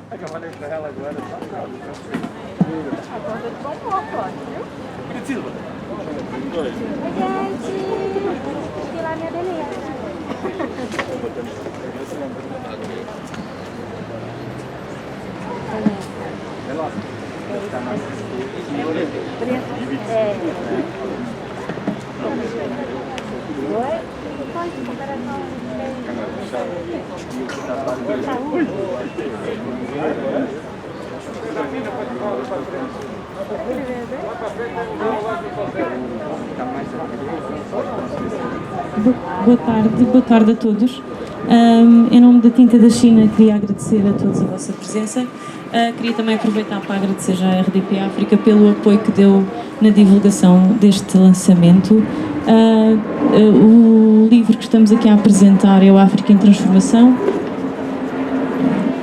É que eu falei pra ela agora. Agora de bom foto, viu? Curitiba. Oi, gente. Que lá minha beleza. Oi? Pode, comparação. Boa tarde a todos. Em nome da Tinta da China, queria agradecer a todos a vossa presença. Queria também aproveitar para agradecer já à RDP África pelo apoio que deu na divulgação deste lançamento. O livro que estamos aqui a apresentar é o África em Transformação.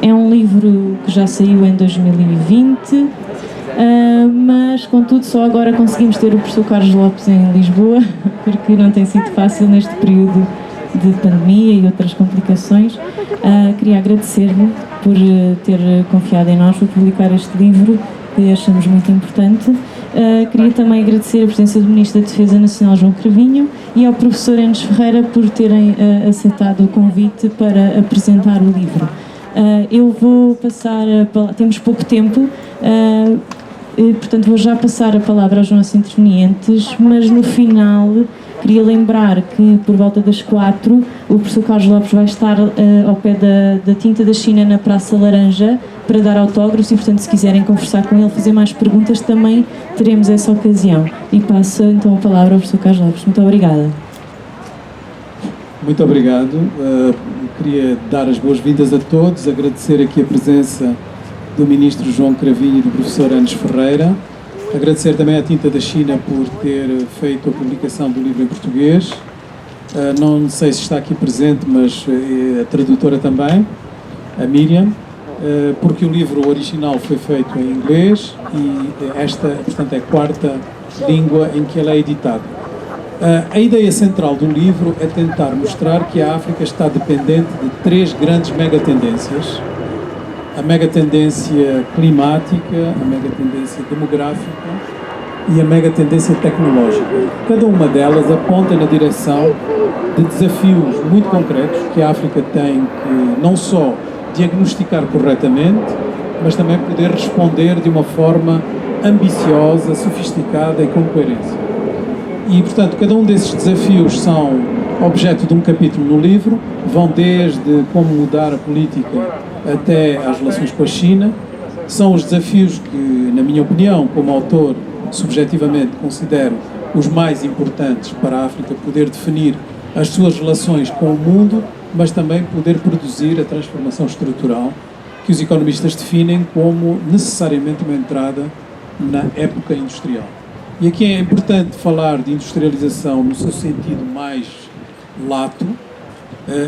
É um livro que já saiu em 2020, mas contudo só agora conseguimos ter o professor Carlos Lopes em Lisboa, porque não tem sido fácil neste período de pandemia e outras complicações. Queria agradecer-lhe por ter confiado em nós, por publicar este livro, que achamos muito importante. Queria também agradecer a presença do Ministro da Defesa Nacional, João Cravinho, e ao professor Enes Ferreira por terem aceitado o convite para apresentar o livro. Eu vou passar a palavra, temos pouco tempo, portanto vou já passar a palavra aos nossos intervenientes, mas no final queria lembrar que por volta das 4 o professor Carlos Lopes vai estar ao pé da Tinta da China na Praça Laranja para dar autógrafos e, portanto, se quiserem conversar com ele, fazer mais perguntas, também teremos essa ocasião. E passo então a palavra ao professor Carlos Lopes. Muito obrigada. Muito obrigado. Queria dar as boas-vindas a todos, agradecer aqui a presença do Ministro João Cravinho e do Professor Enes Ferreira. Agradecer também à Tinta da China por ter feito a publicação do livro em português. Não sei se está aqui presente, mas a tradutora também, a Miriam, porque o livro original foi feito em inglês e esta, portanto, é a quarta língua em que ele é editado. A ideia central do livro é tentar mostrar que a África está dependente de três grandes megatendências: a megatendência climática, a megatendência demográfica e a megatendência tecnológica. Cada uma delas aponta na direção de desafios muito concretos que a África tem que não só diagnosticar corretamente, mas também poder responder de uma forma ambiciosa, sofisticada e com coerência. E, portanto, cada um desses desafios são objeto de um capítulo no livro, vão desde como mudar a política até às relações com a China. São os desafios que, na minha opinião, como autor, subjetivamente considero os mais importantes para a África poder definir as suas relações com o mundo, mas também poder produzir a transformação estrutural que os economistas definem como necessariamente uma entrada na época industrial. E aqui é importante falar de industrialização no seu sentido mais lato.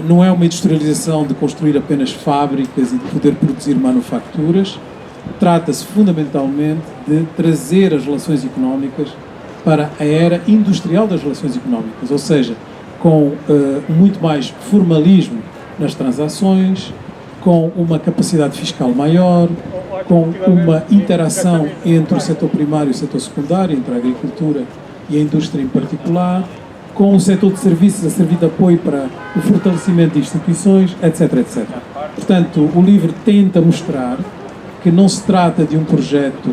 Não é uma industrialização de construir apenas fábricas e de poder produzir manufaturas. Trata-se fundamentalmente de trazer as relações económicas para a era industrial das relações económicas, ou seja, com muito mais formalismo nas transações, com uma capacidade fiscal maior, com uma interação entre o setor primário e o setor secundário, entre a agricultura e a indústria em particular, com o setor de serviços a servir de apoio para o fortalecimento de instituições, etc, etc. Portanto, o livro tenta mostrar que não se trata de um projeto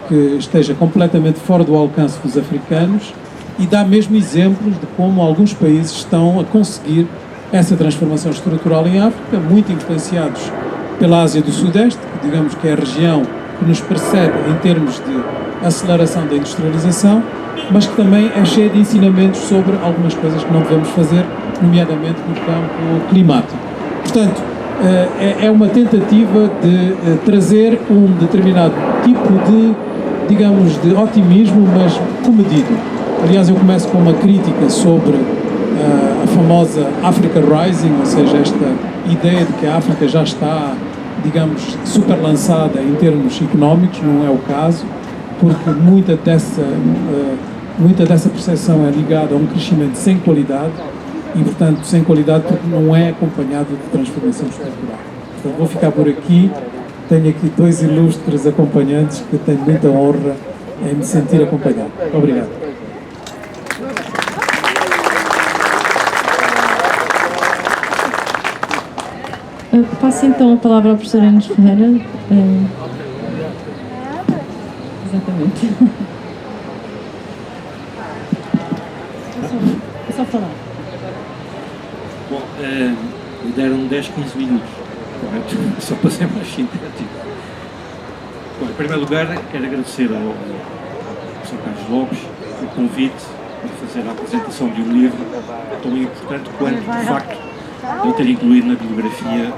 que esteja completamente fora do alcance dos africanos e dá mesmo exemplos de como alguns países estão a conseguir essa transformação estrutural em África, muito influenciados pela Ásia do Sudeste, que digamos que é a região que nos precede em termos de aceleração da industrialização, mas que também é cheia de ensinamentos sobre algumas coisas que não devemos fazer, nomeadamente no campo climático. Portanto, é uma tentativa de trazer um determinado tipo de, digamos, de otimismo, mas comedido. Aliás, eu começo com uma crítica sobre a famosa Africa Rising, ou seja, esta ideia de que a África já está, digamos, super lançada em termos económicos. Não é o caso, porque muita dessa percepção é ligada a um crescimento sem qualidade e, portanto, sem qualidade porque não é acompanhado de transformação estrutural. Portanto, vou ficar por aqui tenho aqui dois ilustres acompanhantes que tenho muita honra em me sentir acompanhado. Obrigado. Passo então a palavra ao professor Enes Ferreira. Exatamente. É só falar. Bom, deram 10, 15 minutos, correto? Só para ser mais sintético. Bom, em primeiro lugar, quero agradecer ao professor Carlos Lopes o convite para fazer a apresentação de um livro tão importante quanto, de facto, eu ter incluído na bibliografia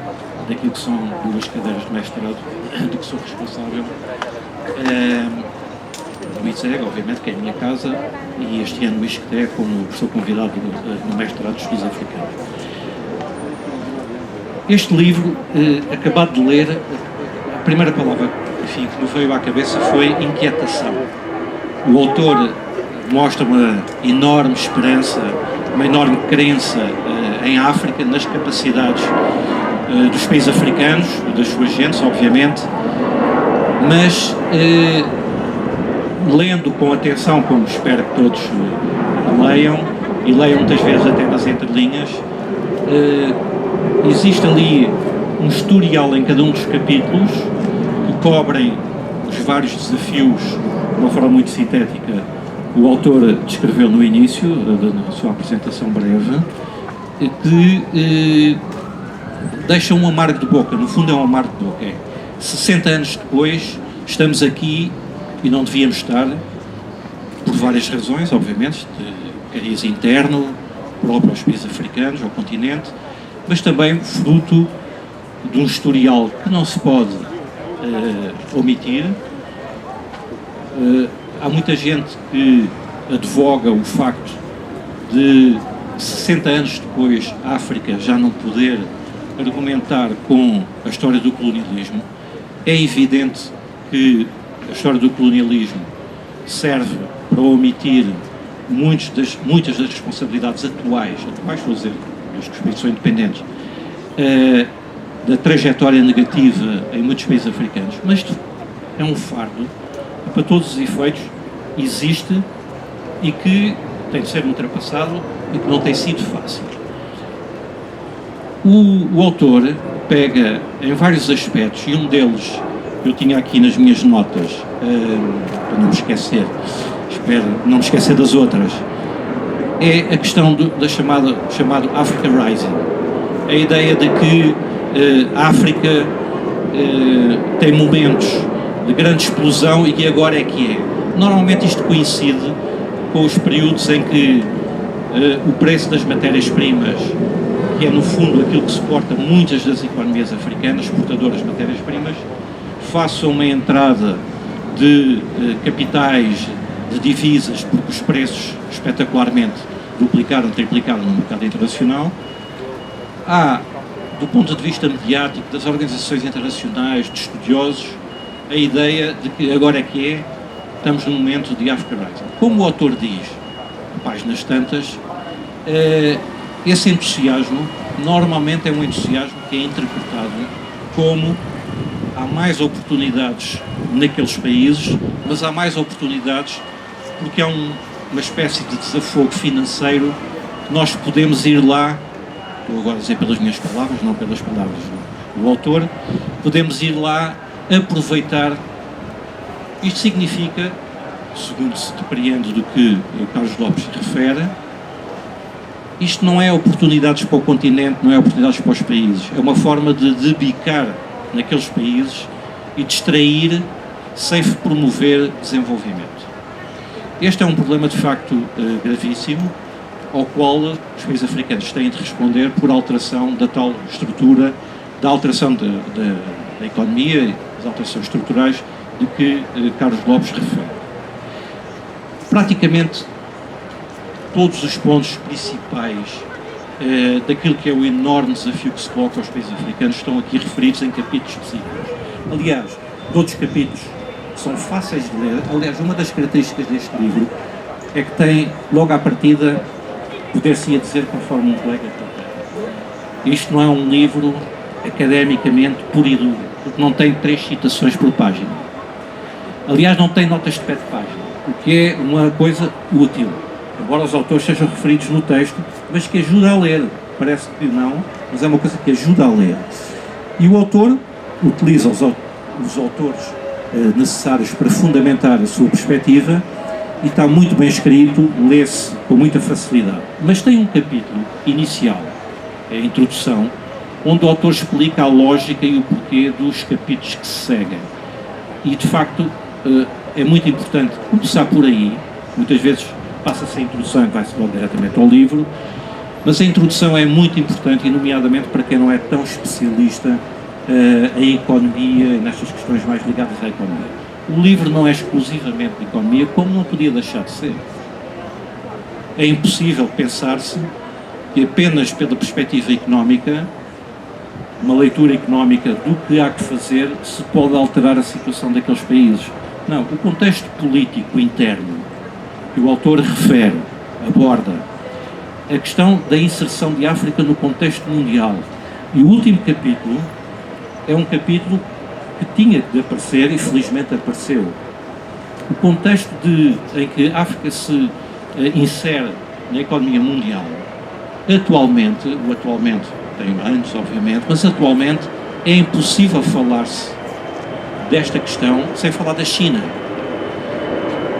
daquilo que são 2 cadeiras de mestrado de que sou responsável. No ISEG, obviamente, que é a minha casa, e este ano o ISCTE como professor convidado no mestrado de Estudos Africanos. Este livro, acabado de ler, a primeira palavra que me veio à cabeça foi inquietação. O autor mostra uma enorme esperança, uma enorme crença em África, nas capacidades dos países africanos, das suas gentes, obviamente, mas lendo com atenção, como espero que todos leiam, e leiam muitas vezes até nas entrelinhas, existe ali um historial em cada um dos capítulos que cobrem os vários desafios de uma forma muito sintética que o autor descreveu no início da sua apresentação breve, que deixa um amargo de boca. No fundo é um amargo de boca. 60 anos depois estamos aqui e não devíamos estar, por várias razões, obviamente, de cariz interno, próprio aos países africanos, ao continente, mas também fruto de um historial que não se pode omitir. Há muita gente que advoga o facto de 60 anos depois a África já não poder argumentar com a história do colonialismo. É evidente que a história do colonialismo serve para omitir muitas das responsabilidades atuais, estou a dizer, dos que os países são independentes, da trajetória negativa em muitos países africanos, mas é um fardo que, para todos os efeitos, existe e que tem de ser ultrapassado e que não tem sido fácil. O autor pega em vários aspectos, e um deles eu tinha aqui nas minhas notas, para não me esquecer, espero não me esquecer das outras, é a questão da chamado Africa Rising. A ideia de que a África tem momentos de grande explosão e que agora é que é. Normalmente isto coincide com os períodos em que o preço das matérias-primas, que é no fundo aquilo que suporta muitas das economias africanas, exportadoras de matérias-primas, face a uma entrada de capitais, de divisas, porque os preços espetacularmente duplicaram, triplicaram no mercado internacional. Há, do ponto de vista mediático, das organizações internacionais, de estudiosos, a ideia de que agora é que é, estamos num momento de Africa Rising. Como o autor diz, páginas tantas, esse entusiasmo normalmente é um entusiasmo que é interpretado como há mais oportunidades naqueles países, mas há mais oportunidades porque há uma espécie de desafogo financeiro que nós podemos ir lá, estou agora a dizer pelas minhas palavras, não pelas palavras do autor, podemos ir lá aproveitar. Isto significa, segundo se depreende do que o Carlos Lopes refere, isto não é oportunidades para o continente, não é oportunidades para os países, é uma forma de debicar naqueles países e distrair sem promover desenvolvimento. Este é um problema de facto gravíssimo, ao qual os países africanos têm de responder por alteração da tal estrutura, da alteração da economia, das alterações estruturais de que Carlos Lopes refere. Praticamente todos os pontos principais daquilo que é o enorme desafio que se coloca aos países africanos estão aqui referidos em capítulos específicos. Aliás, todos os capítulos são fáceis de ler. Aliás, uma das características deste livro é que tem, logo à partida, poder-se-ia dizer, conforme um colega, isto não é um livro academicamente puro e duro. porque não tem 3 citações por página. Aliás, não tem notas de pé de página, o que é uma coisa útil, embora os autores sejam referidos no texto, mas que ajuda a ler. Parece que não, mas é uma coisa que ajuda a ler. E o autor utiliza os autores necessários para fundamentar a sua perspectiva e está muito bem escrito, lê-se com muita facilidade. Mas tem um capítulo inicial, a introdução, onde o autor explica a lógica e o porquê dos capítulos que se seguem. E, de facto, é muito importante começar por aí. Muitas vezes passa-se a introdução e vai-se logo diretamente ao livro, mas a introdução é muito importante, e nomeadamente para quem não é tão especialista em economia e nestas questões mais ligadas à economia. O livro não é exclusivamente de economia, como não podia deixar de ser. É impossível pensar-se que apenas pela perspectiva económica, uma leitura económica do que há que fazer, se pode alterar a situação daqueles países. Não, o contexto político interno que o autor refere, aborda, a questão da inserção de África no contexto mundial. E o último capítulo é um capítulo que tinha de aparecer e felizmente apareceu. O contexto em que a África se insere na economia mundial, atualmente tem anos obviamente, mas atualmente é impossível falar-se desta questão sem falar da China.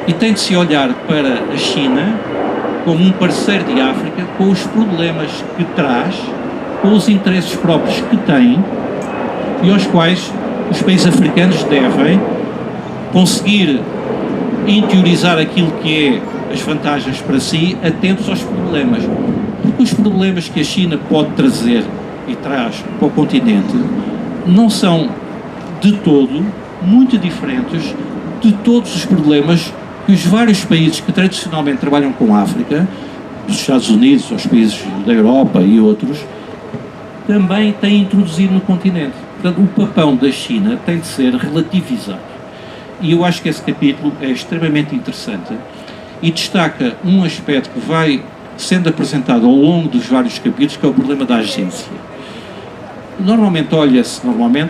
E tem de se olhar para a China como um parceiro de África, com os problemas que traz, com os interesses próprios que tem e aos quais os países africanos devem conseguir interiorizar aquilo que é as vantagens para si, atentos aos problemas. Porque os problemas que a China pode trazer e traz para o continente não são de todo muito diferentes de todos os problemas que os vários países que tradicionalmente trabalham com a África, dos Estados Unidos, os países da Europa e outros, também têm introduzido no continente. Portanto, o papel da China tem de ser relativizado. E eu acho que esse capítulo é extremamente interessante e destaca um aspecto que vai sendo apresentado ao longo dos vários capítulos, que é o problema da agência. Normalmente olha-se, não é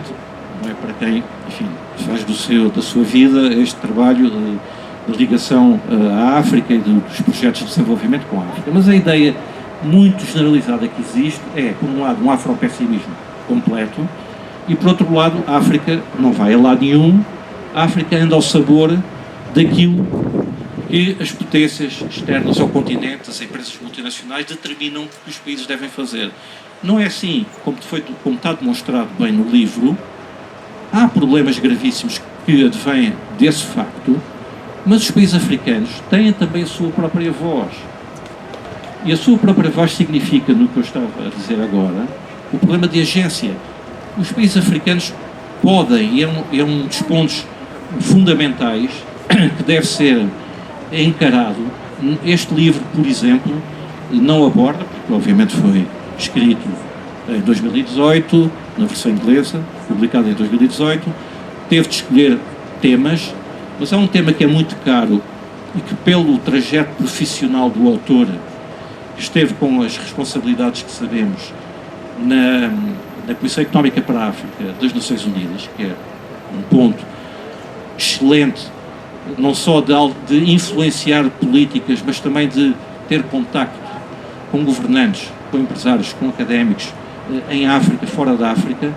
para quem, enfim, faz da sua vida este trabalho de ligação à África e dos projetos de desenvolvimento com a África, mas a ideia muito generalizada que existe é, por um lado, um afropessimismo completo e, por outro lado, a África não vai a lado nenhum, a África anda ao sabor daquilo que as potências externas ao continente, as empresas multinacionais, determinam que os países devem fazer. Não é assim, como está demonstrado bem no livro, há problemas gravíssimos que advêm desse facto, mas os países africanos têm também a sua própria voz. E a sua própria voz significa, no que eu estava a dizer agora, o problema de agência. Os países africanos podem, e é um dos pontos fundamentais que deve ser encarado. Este livro, por exemplo, não aborda, porque obviamente foi escrito em 2018, na versão inglesa, publicado em 2018, teve de escolher temas, mas há um tema que é muito caro e que, pelo trajeto profissional do autor, esteve com as responsabilidades que sabemos na Comissão Económica para a África das Nações Unidas, que é um ponto excelente, não só de influenciar políticas, mas também de ter contacto com governantes, com empresários, com académicos em África, fora da África,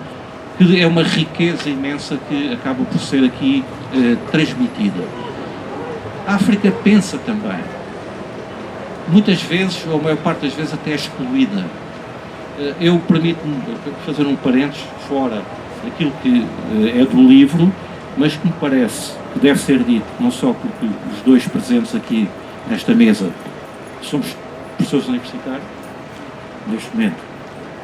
que é uma riqueza imensa que acaba por ser aqui transmitida. A África pensa também, muitas vezes, ou a maior parte das vezes, até excluída. Eu permito-me fazer um parênteses fora daquilo que é do livro, mas que me parece que deve ser dito, não só porque os dois presentes aqui nesta mesa somos professores universitários, neste momento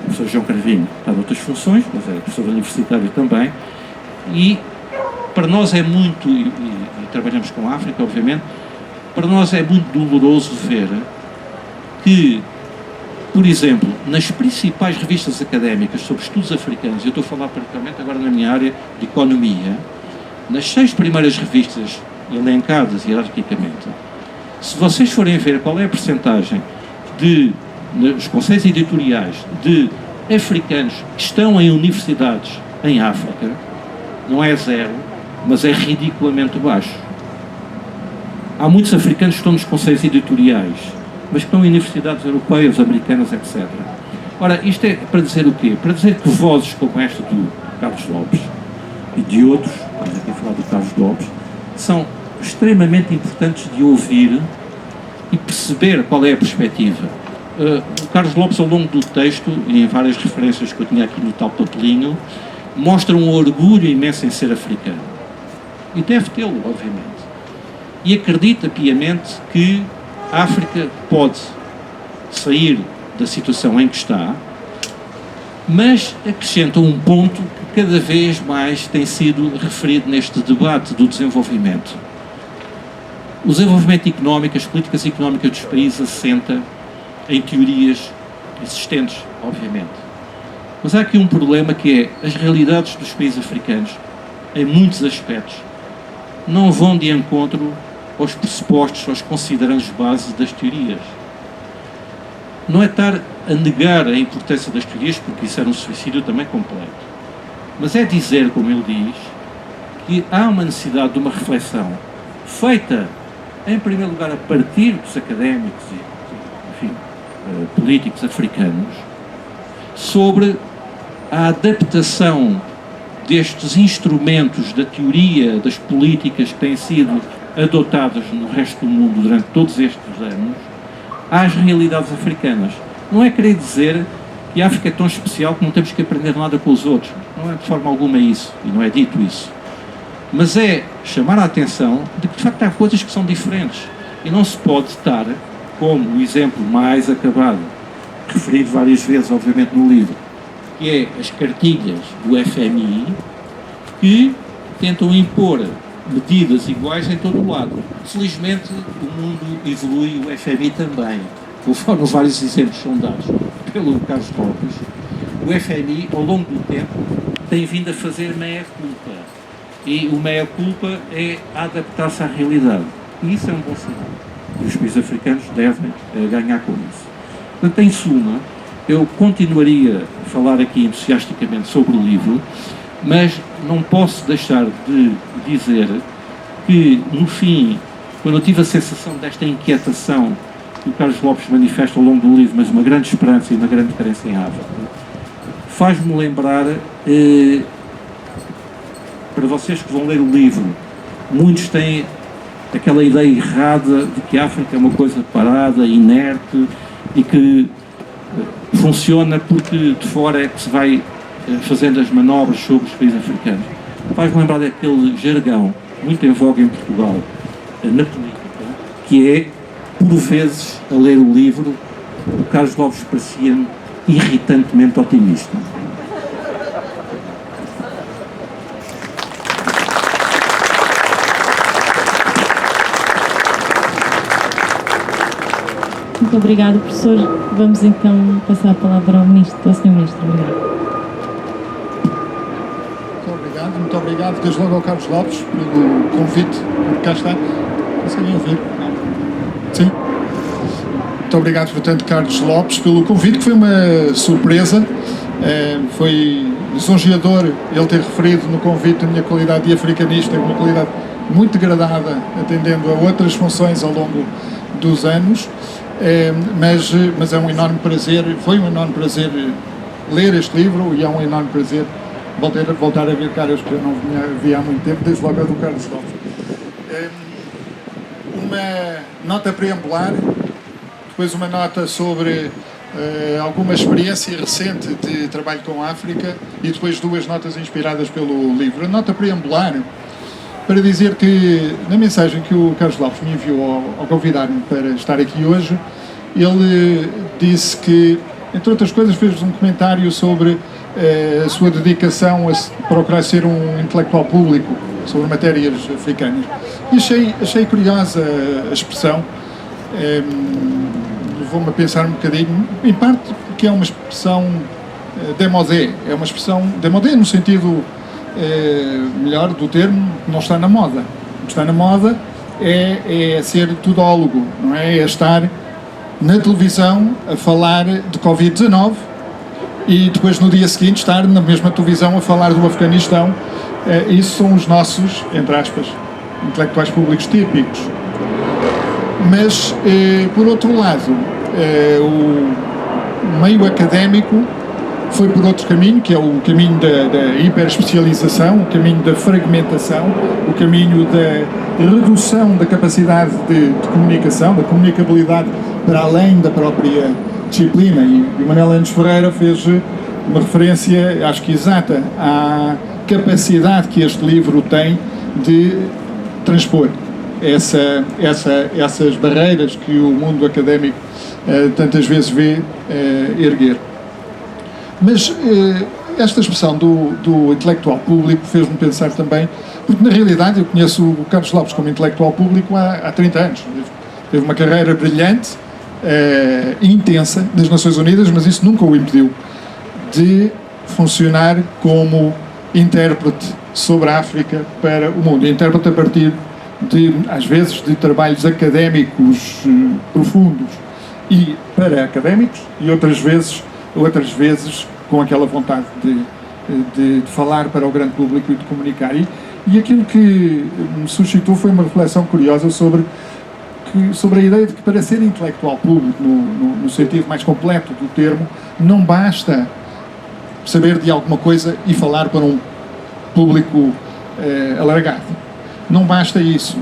o professor João Cravinho está de outras funções, mas é professor universitário também, e para nós é muito, e trabalhamos com a África, obviamente, para nós é muito doloroso ver que, por exemplo, nas principais revistas académicas sobre estudos africanos, eu estou a falar particularmente agora na minha área de economia, nas 6 primeiras revistas elencadas hierarquicamente, se vocês forem ver qual é a percentagem nos conselhos editoriais de africanos que estão em universidades em África, não é zero, mas é ridiculamente baixo. Há muitos africanos que estão nos conselhos editoriais, mas que estão em universidades europeias, americanas, etc. Ora, isto é para dizer o quê? Para dizer que vozes como esta do Carlos Lopes e de outros, estamos aqui a falar do Carlos Lopes, são extremamente importantes de ouvir e perceber qual é a perspectiva. O Carlos Lopes, ao longo do texto, e em várias referências que eu tinha aqui no tal papelinho, mostra um orgulho imenso em ser africano. E deve tê-lo, obviamente. E acredita piamente que a África pode sair da situação em que está, mas acrescenta um ponto que cada vez mais tem sido referido neste debate do desenvolvimento. O desenvolvimento económico, as políticas económicas dos países assenta em teorias existentes, obviamente. Mas há aqui um problema que é as realidades dos países africanos, em muitos aspectos, não vão de encontro aos pressupostos, aos considerandos base das teorias. Não é estar a negar a importância das teorias, porque isso era um suicídio também completo. Mas é dizer, como ele diz, que há uma necessidade de uma reflexão feita, em primeiro lugar, a partir dos académicos e, enfim, políticos africanos, sobre a adaptação destes instrumentos da teoria das políticas que têm sido adotadas no resto do mundo durante todos estes anos às realidades africanas. Não é querer dizer que a África é tão especial que não temos que aprender nada com os outros. Não é de forma alguma isso, e não é dito isso. Mas é chamar a atenção de que, de facto, há coisas que são diferentes. E não se pode estar, como o exemplo mais acabado, referido várias vezes, obviamente, no livro, que é as cartilhas do FMI, que tentam impor medidas iguais em todo o lado. Felizmente, o mundo evolui, o FMI também. Conforme vários exemplos são dados pelo Carlos Lopes, o FMI, ao longo do tempo, tem vindo a fazer meia-culpa. E o meia-culpa é adaptar-se à realidade. E isso é um bom sinal. E os países africanos devem ganhar com isso. Portanto, em suma, eu continuaria a falar aqui entusiasticamente sobre o livro, mas não posso deixar de dizer que, no fim, quando eu tive a sensação desta inquietação que o Carlos Lopes manifesta ao longo do livro, mas uma grande esperança e uma grande carência em África, faz-me lembrar, para vocês que vão ler o livro, muitos têm aquela ideia errada de que a África é uma coisa parada, inerte e que funciona porque de fora é que se vai fazendo as manobras sobre os países africanos. Faz-me lembrar daquele jargão muito em voga em Portugal, na política, que é, por vezes, a ler o livro, o Carlos Lopes parecia-me irritantemente otimista. Muito obrigado, professor. Vamos então passar a palavra ao Sr. Ministro. Obrigado. Muito obrigado, desde logo ao Carlos Lopes pelo convite, por cá está. Conseguem ouvir? Sim. Muito obrigado, portanto, Carlos Lopes, pelo convite, que foi uma surpresa. Foi lisonjeador ele ter referido no convite a minha qualidade de africanista, uma qualidade muito degradada, atendendo a outras funções ao longo dos anos. Mas é um enorme prazer, foi um enorme prazer ler este livro e é um enorme prazer voltar a ver caras que eu não via há muito tempo, desde logo a do Carlos Lopes. Uma nota preambular, depois uma nota sobre alguma experiência recente de trabalho com a África e depois duas notas inspiradas pelo livro. A nota preambular, para dizer que, na mensagem que o Carlos Lopes me enviou ao convidar-me para estar aqui hoje, ele disse que, entre outras coisas, fez um comentário sobre a sua dedicação a procurar ser um intelectual público sobre matérias africanas. E achei curiosa a expressão, levou-me a pensar um bocadinho, em parte porque é uma expressão démodé, é uma expressão démodé no sentido melhor do termo, não está na moda. O que está na moda é ser tudólogo, não é? É estar na televisão a falar de Covid-19 e depois no dia seguinte estar na mesma televisão a falar do Afeganistão Isso são os nossos, entre aspas, intelectuais públicos típicos. Mas, por outro lado, o meio académico foi por outro caminho, que é o caminho da hiperespecialização, o caminho da fragmentação, o caminho da redução da capacidade de comunicação, da comunicabilidade para além da própria disciplina. E o Manuel Anos Ferreira fez uma referência, acho que exata, à capacidade que este livro tem de transpor essas barreiras que o mundo académico tantas vezes vê erguer. Mas esta expressão do intelectual público fez-me pensar também, porque na realidade eu conheço o Carlos Lopes como intelectual público há 30 anos. Teve uma carreira brilhante, intensa, nas Nações Unidas, mas isso nunca o impediu de funcionar como intérprete sobre a África para o mundo. Intérprete a partir às vezes, de trabalhos académicos profundos e para académicos, e outras vezes com aquela vontade de falar para o grande público e de comunicar. E aquilo que me suscitou foi uma reflexão curiosa sobre a ideia de que, para ser intelectual público, no sentido mais completo do termo, não basta saber de alguma coisa e falar para um público alargado. Não basta isso.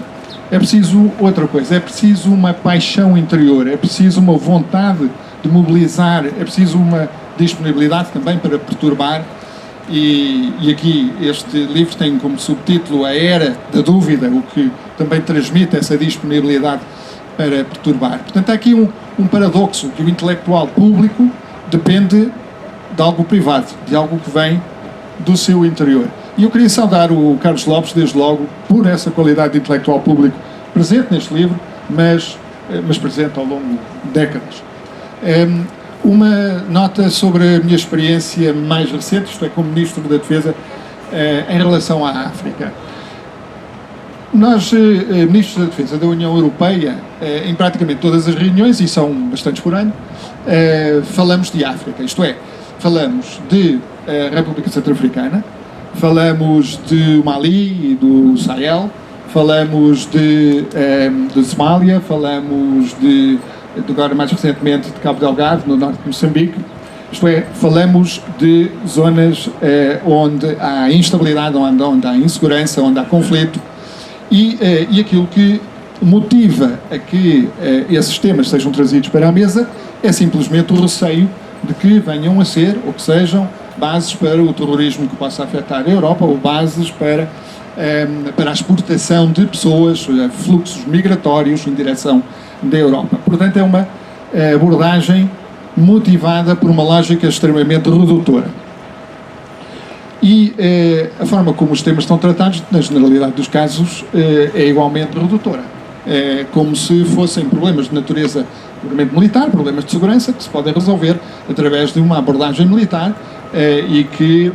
É preciso outra coisa. É preciso uma paixão interior. É preciso uma vontade de mobilizar. É preciso uma disponibilidade também para perturbar. E aqui este livro tem como subtítulo A Era da Dúvida, o que também transmite essa disponibilidade para perturbar. Portanto, há aqui um paradoxo, que o intelectual público depende de algo privado, de algo que vem do seu interior. E eu queria saudar o Carlos Lopes, desde logo, por essa qualidade de intelectual público presente neste livro, mas presente ao longo de décadas. Uma nota sobre a minha experiência mais recente, isto é, como Ministro da Defesa, em relação à África. Nós, Ministros da Defesa da União Europeia, em praticamente todas as reuniões, e são bastantes por ano, falamos de África, isto é, falamos de República Centro-Africana, falamos de Mali e do Sahel, falamos de Somália, falamos agora mais recentemente de Cabo Delgado, no norte de Moçambique. Isto é, falamos de zonas onde há instabilidade, onde há insegurança, onde há conflito, e aquilo que motiva a que esses temas sejam trazidos para a mesa é simplesmente o receio de que venham a ser, ou que sejam, bases para o terrorismo que possa afetar a Europa, ou bases para a exportação de pessoas, fluxos migratórios em direção da Europa. Portanto, é uma abordagem motivada por uma lógica extremamente redutora. E a forma como os temas estão tratados, na generalidade dos casos, é igualmente redutora. É como se fossem problemas de natureza puramente militar, problemas de segurança, que se podem resolver através de uma abordagem militar e que,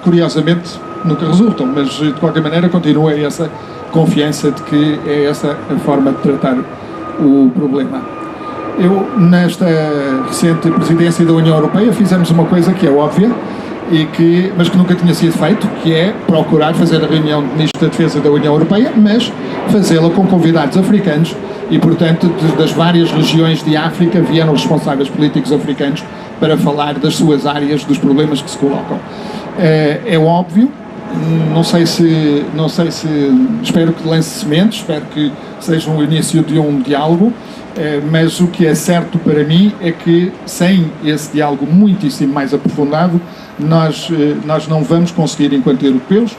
curiosamente, nunca resultam, mas de qualquer maneira continua essa confiança de que é essa a forma de tratar o problema. Eu, nesta recente presidência da União Europeia, fizemos uma coisa que é óbvia, mas que nunca tinha sido feito, que é procurar fazer a reunião de Ministros da Defesa da União Europeia, mas fazê-la com convidados africanos e, portanto, das várias regiões de África vieram responsáveis políticos africanos para falar das suas áreas, dos problemas que se colocam. É óbvio, não sei se espero que lance sementes, espero que seja o início de um diálogo, mas o que é certo para mim é que sem esse diálogo muitíssimo mais aprofundado, nós não vamos conseguir, enquanto europeus,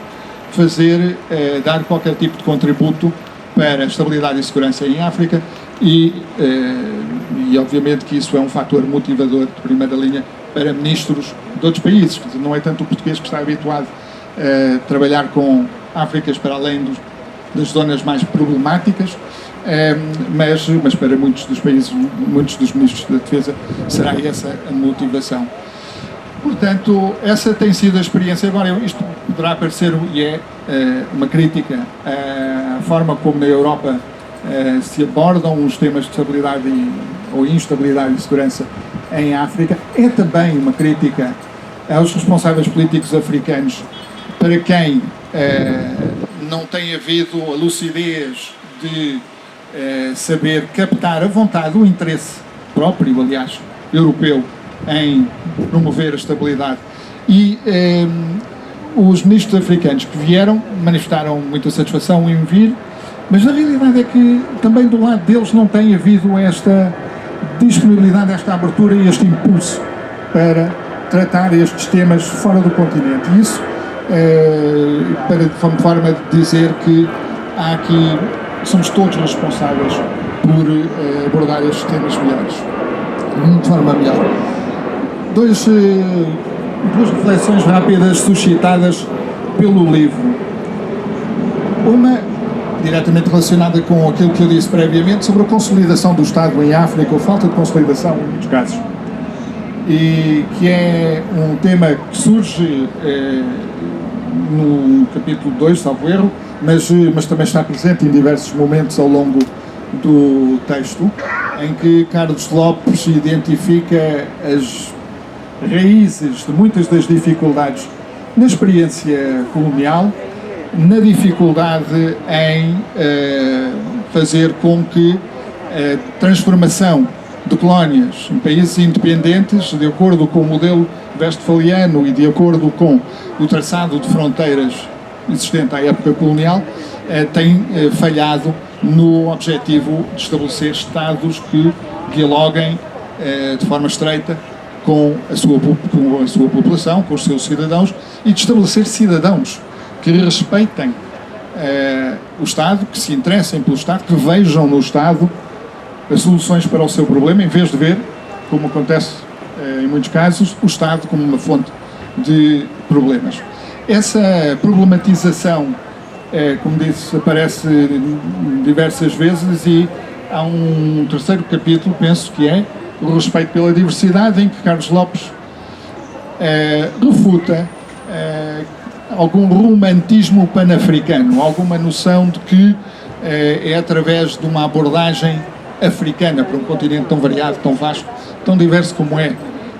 dar qualquer tipo de contributo para a estabilidade e segurança em África e obviamente que isso é um fator motivador de primeira linha para ministros de outros países. Quer dizer, não é tanto o português que está habituado a trabalhar com Áfricas para além das zonas mais problemáticas, mas para muitos dos países, muitos dos ministros da Defesa, será essa a motivação. Portanto, essa tem sido a experiência. Agora, isto poderá parecer, e é uma crítica à forma como na Europa se abordam os temas de estabilidade ou instabilidade e segurança em África. É também uma crítica aos responsáveis políticos africanos, para quem não tem havido a lucidez de saber captar a vontade, o interesse próprio, aliás, europeu, em promover a estabilidade. E os ministros africanos que vieram manifestaram muita satisfação em vir, mas a realidade é que também do lado deles não tem havido esta disponibilidade, esta abertura e este impulso para tratar estes temas fora do continente. E isso para de forma de dizer que há aqui, somos todos responsáveis por abordar estes temas melhores, de forma melhor. Duas reflexões rápidas suscitadas pelo livro. Uma, diretamente relacionada com aquilo que eu disse previamente, sobre a consolidação do Estado em África, ou falta de consolidação em muitos casos. E que é um tema que surge no capítulo 2, salvo erro, mas também está presente em diversos momentos ao longo do texto, em que Carlos Lopes identifica as raízes de muitas das dificuldades na experiência colonial, na dificuldade em fazer com que a transformação de colónias em países independentes, de acordo com o modelo westphaliano e de acordo com o traçado de fronteiras existente à época colonial, tem falhado no objetivo de estabelecer Estados que dialoguem de forma estreita com a sua população, com os seus cidadãos, e de estabelecer cidadãos que respeitem o Estado, que se interessem pelo Estado, que vejam no Estado as soluções para o seu problema, em vez de ver, como acontece em muitos casos, o Estado como uma fonte de problemas. Essa problematização, como disse, aparece diversas vezes, e há um terceiro capítulo, penso que é o respeito pela diversidade, em que Carlos Lopes refuta algum romantismo pan-africano, alguma noção de que é através de uma abordagem africana para um continente tão variado, tão vasto, tão diverso como é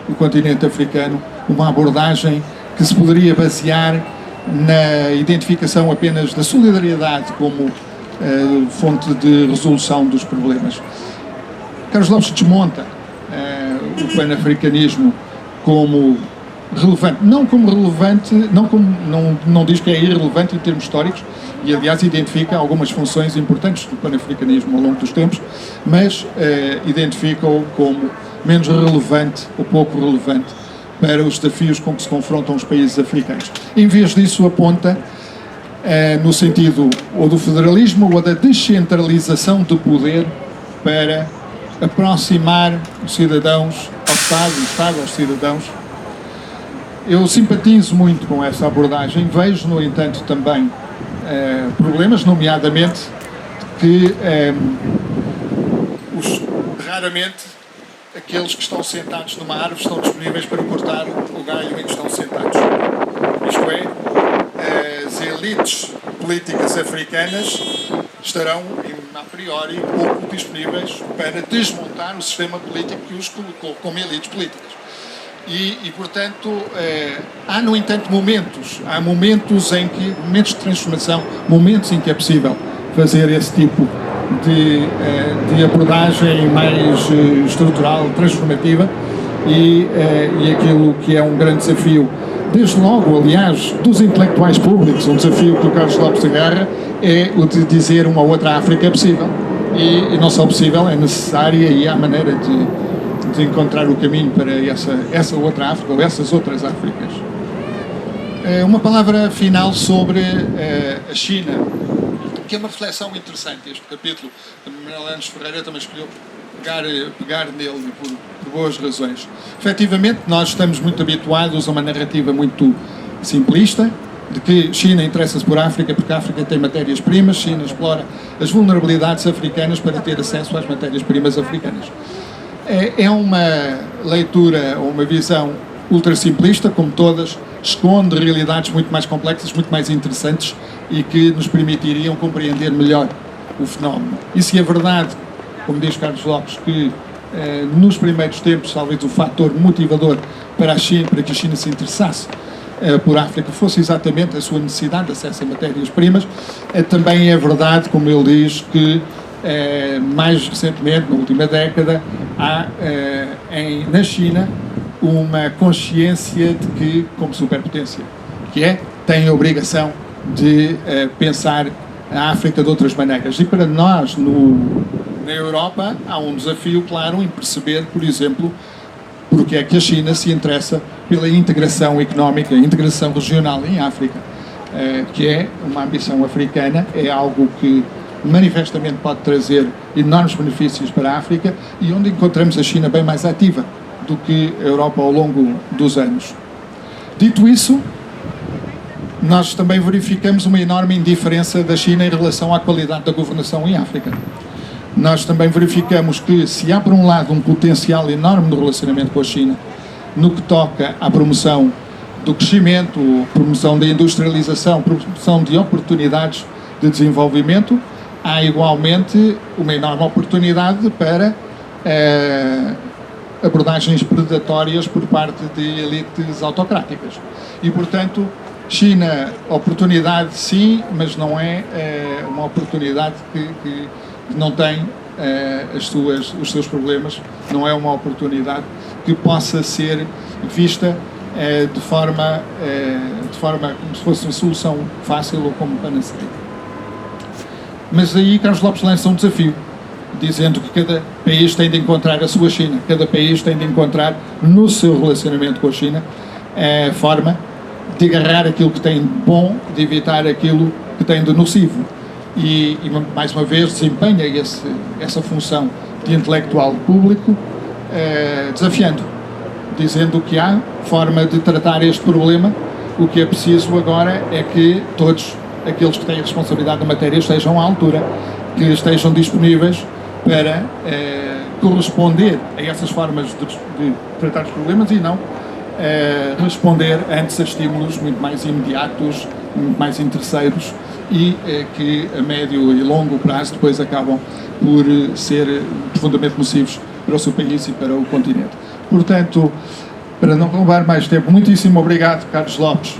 o continente africano, uma abordagem que se poderia basear na identificação apenas da solidariedade como fonte de resolução dos problemas. Carlos Lopes desmonta o pan-africanismo como relevante, não diz que é irrelevante em termos históricos, e aliás identifica algumas funções importantes do pan-africanismo ao longo dos tempos, mas identifica-o como menos relevante ou pouco relevante para os desafios com que se confrontam os países africanos. Em vez disso, aponta no sentido ou do federalismo ou da descentralização de poder para aproximar os cidadãos ao Estado, o Estado aos cidadãos. Eu simpatizo muito com essa abordagem, vejo, no entanto, também problemas, nomeadamente que raramente aqueles que estão sentados numa árvore estão disponíveis para cortar o galho em que estão sentados. Isto é, as elites políticas africanas estarão, a priori, pouco disponíveis para desmontar o sistema político que os colocou como elites políticas. E portanto, há, no entanto, momentos de transformação, momentos em que é possível fazer esse tipo de abordagem mais estrutural, transformativa, e aquilo que é um grande desafio, desde logo, aliás, dos intelectuais públicos, um desafio que o Carlos Lopes agarra, é o de dizer uma outra África é possível. E não só possível, é necessária, e há maneira de encontrar o caminho para essa outra África, ou essas outras Áfricas. Uma palavra final sobre a China, que é uma reflexão interessante. Este capítulo, a Manuel Anos Ferreira também escolheu pegar nele por boas razões. Efetivamente, nós estamos muito habituados a uma narrativa muito simplista, de que China interessa-se por África porque a África tem matérias-primas, China explora as vulnerabilidades africanas para ter acesso às matérias-primas africanas. É uma leitura ou uma visão ultra simplista, como todas, esconde realidades muito mais complexas, muito mais interessantes e que nos permitiriam compreender melhor o fenómeno. E se é verdade, como diz Carlos Lopes, que nos primeiros tempos talvez o fator motivador para que a China se interessasse por África fosse exatamente a sua necessidade de acesso a matérias-primas. Também é verdade, como ele diz, que mais recentemente, na última década, há na China uma consciência de que, como superpotência, tem a obrigação de pensar a África de outras maneiras. E para nós, na Europa, há um desafio claro em perceber, por exemplo, porque é que a China se interessa pela integração económica, integração regional em África, que é uma ambição africana, é algo que manifestamente pode trazer enormes benefícios para a África e onde encontramos a China bem mais ativa do que a Europa ao longo dos anos. Dito isso, nós também verificamos uma enorme indiferença da China em relação à qualidade da governação em África. Nós também verificamos que, se há por um lado um potencial enorme no relacionamento com a China, no que toca à promoção do crescimento, promoção da industrialização, promoção de oportunidades de desenvolvimento, há igualmente uma enorme oportunidade para abordagens predatórias por parte de elites autocráticas. E, portanto, China, oportunidade sim, mas não é uma oportunidade que não tem os seus problemas, não é uma oportunidade que possa ser vista de forma como se fosse uma solução fácil ou como panaceia. Mas aí Carlos Lopes lança um desafio, dizendo que cada país tem de encontrar a sua China, cada país tem de encontrar no seu relacionamento com a China a forma de agarrar aquilo que tem de bom, de evitar aquilo que tem de nocivo. E mais uma vez desempenha essa função de intelectual público, desafiando, dizendo que há forma de tratar este problema. O que é preciso agora é que todos aqueles que têm responsabilidade da matéria estejam à altura, que estejam disponíveis para corresponder a essas formas de tratar os problemas e não responder antes a estímulos muito mais imediatos, muito mais interesseiros e que a médio e longo prazo depois acabam por ser profundamente nocivos para o seu país e para o continente. Portanto, para não roubar mais tempo, muitíssimo obrigado, Carlos Lopes,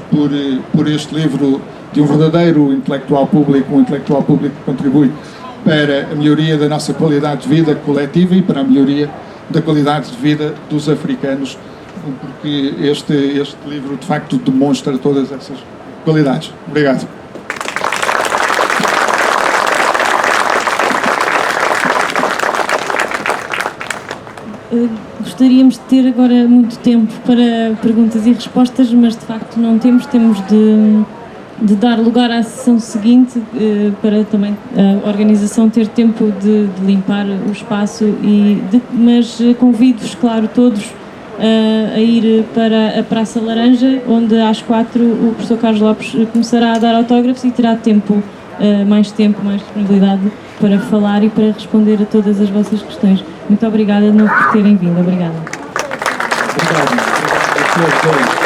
por este livro de um verdadeiro intelectual público, um intelectual público que contribui para a melhoria da nossa qualidade de vida coletiva e para a melhoria da qualidade de vida dos africanos, porque este livro de facto demonstra todas essas qualidades. Obrigado. Gostaríamos de ter agora muito tempo para perguntas e respostas, mas de facto não temos de dar lugar à sessão seguinte para também a organização ter tempo de limpar o espaço, mas convido-vos, claro, todos a ir para a Praça Laranja, onde às 4 o professor Carlos Lopes começará a dar autógrafos e terá mais disponibilidade para falar e para responder a todas as vossas questões. Muito obrigada de novo por terem vindo. Obrigada. Obrigado a todos.